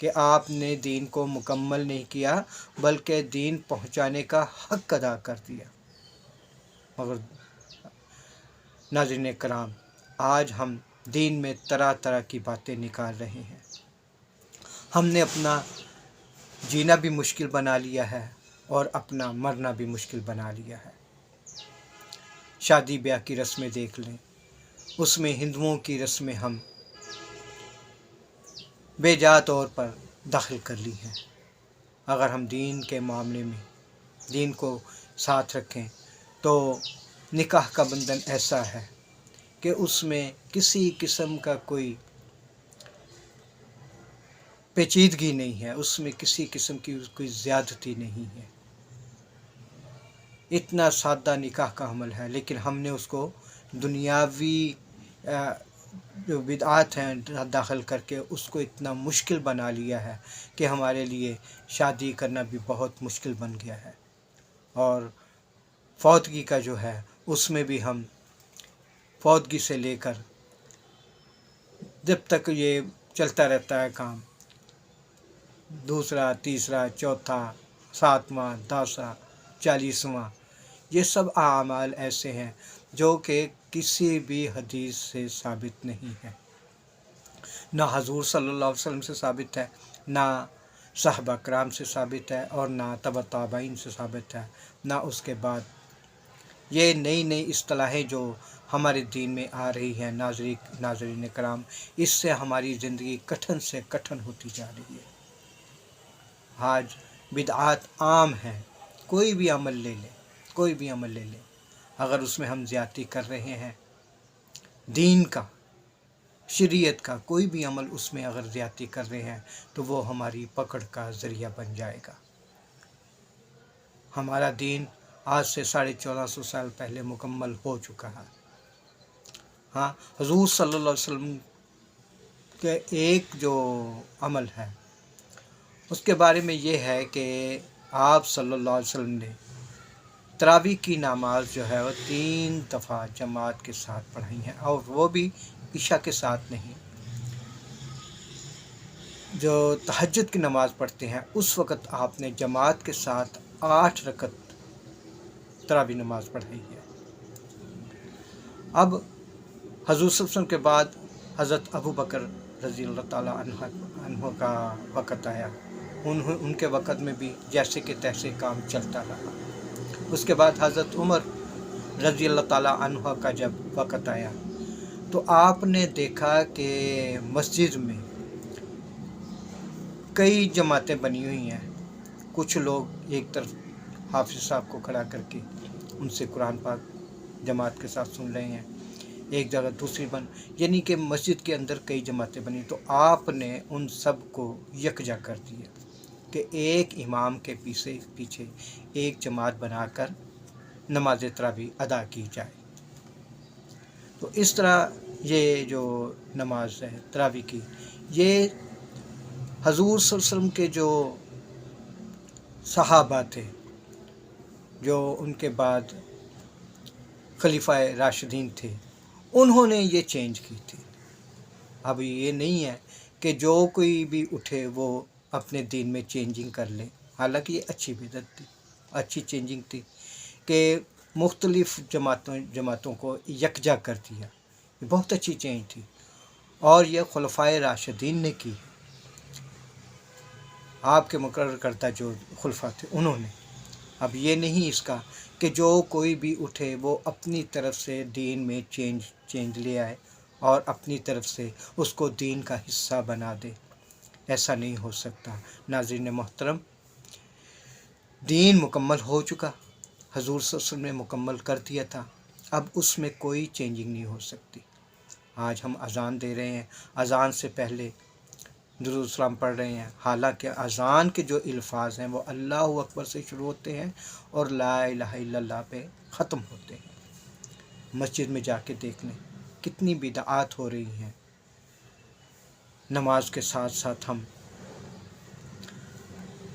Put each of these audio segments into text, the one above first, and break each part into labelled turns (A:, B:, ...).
A: کہ آپ نے دین کو مکمل نہیں کیا بلکہ دین پہنچانے کا حق ادا کر دیا۔ مگر ناظرین کرام، آج ہم دین میں طرح طرح کی باتیں نکال رہے ہیں۔ ہم نے اپنا جینا بھی مشکل بنا لیا ہے اور اپنا مرنا بھی مشکل بنا لیا ہے۔ شادی بیاہ کی رسمیں دیکھ لیں، اس میں ہندوؤں کی رسمیں ہم بے جا طور پر داخل کر لی ہیں۔ اگر ہم دین کے معاملے میں دین کو ساتھ رکھیں تو نکاح کا بندھن ایسا ہے کہ اس میں کسی قسم کا کوئی پیچیدگی نہیں ہے، اس میں کسی قسم کی کوئی زیادتی نہیں ہے۔ اتنا سادہ نکاح کا عمل ہے، لیکن ہم نے اس کو دنیاوی جو بدعات ہیں داخل کر کے اس کو اتنا مشکل بنا لیا ہے کہ ہمارے لیے شادی کرنا بھی بہت مشکل بن گیا ہے۔ اور فوتگی کا جو ہے اس میں بھی ہم فوتگی سے لے کر جب تک یہ چلتا رہتا ہے کام، دوسرا، تیسرا، چوتھا، 7واں، 10واں، 40واں، یہ سب اعمال ایسے ہیں جو کہ کسی بھی حدیث سے ثابت نہیں ہے، نہ حضور صلی اللہ علیہ وسلم سے ثابت ہے، نہ صحابہ کرام سے ثابت ہے، اور نہ تبع تابعین سے ثابت ہے، نہ اس کے بعد یہ نئی نئی اصطلاحیں جو ہمارے دین میں آ رہی ہیں۔ ناظرین کرام، اس سے ہماری زندگی کٹھن سے کٹھن ہوتی جا رہی ہے۔ آج بدعات عام ہیں، کوئی بھی عمل لے لیں، اگر اس میں ہم زیادتی کر رہے ہیں، دین کا، شریعت کا کوئی بھی عمل اس میں اگر زیادتی کر رہے ہیں تو وہ ہماری پکڑ کا ذریعہ بن جائے گا۔ ہمارا دین آج سے 1450 سال پہلے مکمل ہو چکا ہے۔ ہاں، حضور صلی اللہ علیہ وسلم کے ایک جو عمل ہے اس کے بارے میں یہ ہے کہ آپ صلی اللہ علیہ وسلم نے تراویح کی نماز جو ہے وہ 3 دفعہ جماعت کے ساتھ پڑھائی ہیں، اور وہ بھی عشاء کے ساتھ نہیں۔ جو تہجد کی نماز پڑھتے ہیں اس وقت آپ نے جماعت کے ساتھ 8 رکعت تراویح نماز پڑھائی ہے۔ اب حضور صلی اللہ علیہ وسلم کے بعد حضرت ابو بکر رضی اللہ تعالیٰ عنہ کا وقت آیا، ان کے وقت میں بھی جیسے کہ تیسے کام چلتا رہا۔ اس کے بعد حضرت عمر رضی اللہ تعالیٰ عنہ کا جب وقت آیا تو آپ نے دیکھا کہ مسجد میں کئی جماعتیں بنی ہوئی ہیں، کچھ لوگ ایک طرف حافظ صاحب کو کھڑا کر کے ان سے قرآن پاک جماعت کے ساتھ سن رہے ہیں، ایک جگہ دوسری یعنی کہ مسجد کے اندر کئی جماعتیں بنی، تو آپ نے ان سب کو یکجا کر دیا کہ ایک امام کے پیچھے ایک جماعت بنا کر نماز تراویح ادا کی جائے۔ تو اس طرح یہ جو نماز ہے تراویح کی، یہ حضور صلی اللہ علیہ وسلم کے جو صحابہ تھے، جو ان کے بعد خلیفہ راشدین تھے، انہوں نے یہ چینج کی تھی۔ اب یہ نہیں ہے کہ جو کوئی بھی اٹھے وہ اپنے دین میں چینجنگ کر لے، حالانکہ یہ اچھی بدعت تھی، اچھی چینجنگ تھی کہ مختلف جماعتوں کو یکجا کر دیا، یہ بہت اچھی چینج تھی، اور یہ خلفائے راشدین نے کی، آپ کے مقرر کردہ جو خلفاء تھے انہوں نے۔ اب یہ نہیں اس کا کہ جو کوئی بھی اٹھے وہ اپنی طرف سے دین میں چینج لے آئے اور اپنی طرف سے اس کو دین کا حصہ بنا دے، ایسا نہیں ہو سکتا۔ ناظرین محترم، دین مکمل ہو چکا، حضور صلی اللہ علیہ وسلم نے مکمل کر دیا تھا، اب اس میں کوئی چینجنگ نہیں ہو سکتی۔ آج ہم اذان دے رہے ہیں، اذان سے پہلے درود السلام پڑھ رہے ہیں، حالانکہ اذان کے جو الفاظ ہیں وہ اللہ اکبر سے شروع ہوتے ہیں اور لا الہ الا اللہ پہ ختم ہوتے ہیں۔ مسجد میں جا کے دیکھ لیں کتنی بدعات ہو رہی ہیں، نماز کے ساتھ ساتھ ہم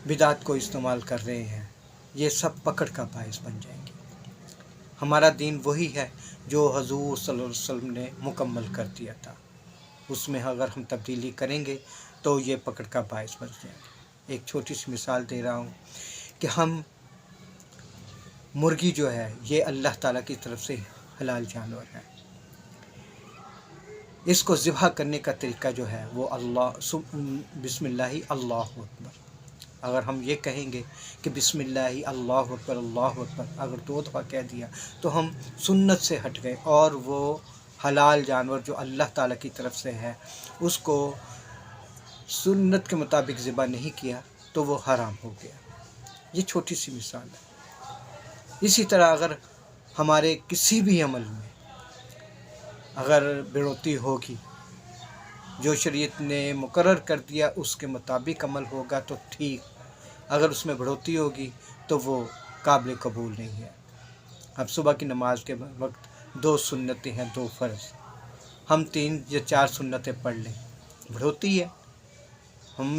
A: بدعات کو استعمال کر رہے ہیں، یہ سب پکڑ کا باعث بن جائیں گے۔ ہمارا دین وہی ہے جو حضور صلی اللہ علیہ وسلم نے مکمل کر دیا تھا، اس میں اگر ہم تبدیلی کریں گے تو یہ پکڑ کا باعث بن جائے گا۔ ایک چھوٹی سی مثال دے رہا ہوں کہ ہم مرغی جو ہے یہ اللہ تعالیٰ کی طرف سے حلال جانور ہے، اس کو ذبح کرنے کا طریقہ جو ہے وہ بسم اللہ اللہ اکبر۔ اگر ہم یہ کہیں گے کہ بسم اللہ اللہ اکبر اللہ اکبر، اگر 2 دفعہ کہہ دیا تو ہم سنت سے ہٹ گئے، اور وہ حلال جانور جو اللہ تعالیٰ کی طرف سے ہے اس کو سنت کے مطابق ذبح نہیں کیا تو وہ حرام ہو گیا۔ یہ چھوٹی سی مثال ہے۔ اسی طرح اگر ہمارے کسی بھی عمل میں اگر بڑھوتری ہوگی، جو شریعت نے مقرر کر دیا اس کے مطابق عمل ہوگا تو ٹھیک، اگر اس میں بڑھوتری ہوگی تو وہ قابل قبول نہیں ہے۔ اب صبح کی نماز کے وقت 2 سنتیں ہیں، 2 فرض، ہم 3 یا 4 سنتیں پڑھ لیں، بڑھوتری ہے، ہم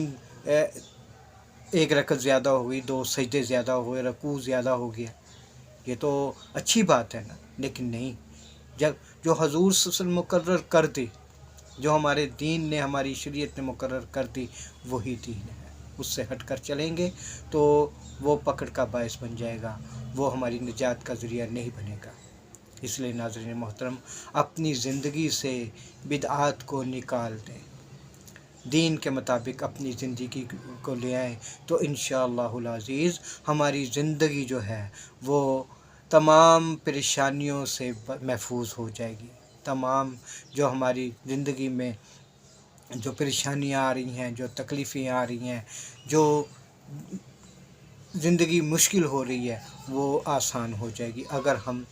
A: 1 رکعت زیادہ ہو گئی، 2 سجدے زیادہ ہو گئے، رکوع زیادہ ہو گیا، یہ تو اچھی بات ہے نا، لیکن نہیں، جب جو حضور صلی اللہ علیہ وسلم مقرر کر دے، جو ہمارے دین نے ہماری شریعت نے مقرر کر دی وہی دین ہے، اس سے ہٹ کر چلیں گے تو وہ پکڑ کا باعث بن جائے گا، وہ ہماری نجات کا ذریعہ نہیں بنے گا۔ اس لیے ناظرین محترم، اپنی زندگی سے بدعات کو نکال دیں، دین کے مطابق اپنی زندگی کو لے آئیں تو انشاءاللہ العزیز ہماری زندگی جو ہے وہ تمام پریشانیوں سے محفوظ ہو جائے گی۔ تمام جو ہماری زندگی میں جو پریشانیاں آ رہی ہیں، جو تکلیفیں آ رہی ہیں، جو زندگی مشکل ہو رہی ہے وہ آسان ہو جائے گی اگر ہم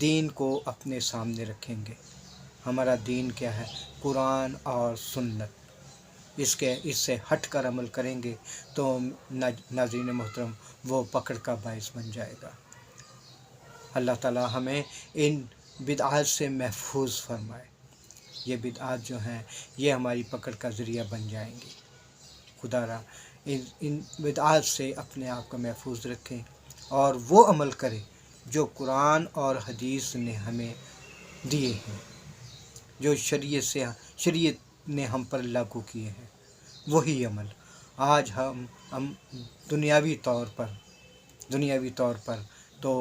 A: دین کو اپنے سامنے رکھیں گے۔ ہمارا دین کیا ہے؟ قرآن اور سنت، اس سے ہٹ کر عمل کریں گے تو ناظرین محترم وہ پکڑ کا باعث بن جائے گا۔ اللہ تعالی ہمیں ان بدعات سے محفوظ فرمائے۔ یہ بدعات جو ہیں یہ ہماری پکڑ کا ذریعہ بن جائیں گی۔ خدا را ان بدعات سے اپنے آپ کو محفوظ رکھیں اور وہ عمل کریں جو قرآن اور حدیث نے ہمیں دیے ہیں، جو شریعت نے ہم پر لاگو کیے ہیں، وہی عمل۔ آج ہم دنیاوی طور پر تو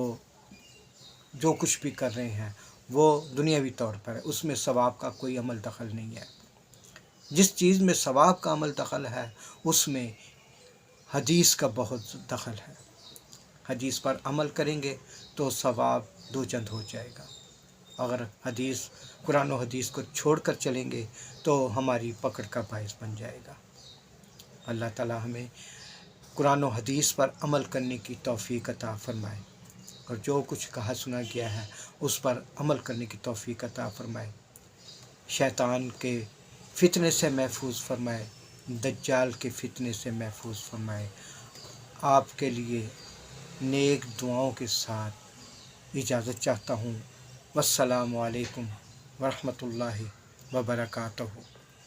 A: جو کچھ بھی کر رہے ہیں وہ دنیاوی طور پر ہے، اس میں ثواب کا کوئی عمل دخل نہیں ہے۔ جس چیز میں ثواب کا عمل دخل ہے اس میں حدیث کا بہت دخل ہے۔ حدیث پر عمل کریں گے تو ثواب 2 چند ہو جائے گا، اگر قرآن و حدیث کو چھوڑ کر چلیں گے تو ہماری پکڑ کا باعث بن جائے گا۔ اللہ تعالی ہمیں قرآن و حدیث پر عمل کرنے کی توفیق عطا فرمائے، اور جو کچھ کہا سنا گیا ہے اس پر عمل کرنے کی توفیق عطا فرمائے، شیطان کے فتنے سے محفوظ فرمائے، دجال کے فتنے سے محفوظ فرمائے۔ آپ کے لیے نیک دعاؤں کے ساتھ اجازت چاہتا ہوں۔ والسلام علیکم ورحمۃ اللہ وبرکاتہ۔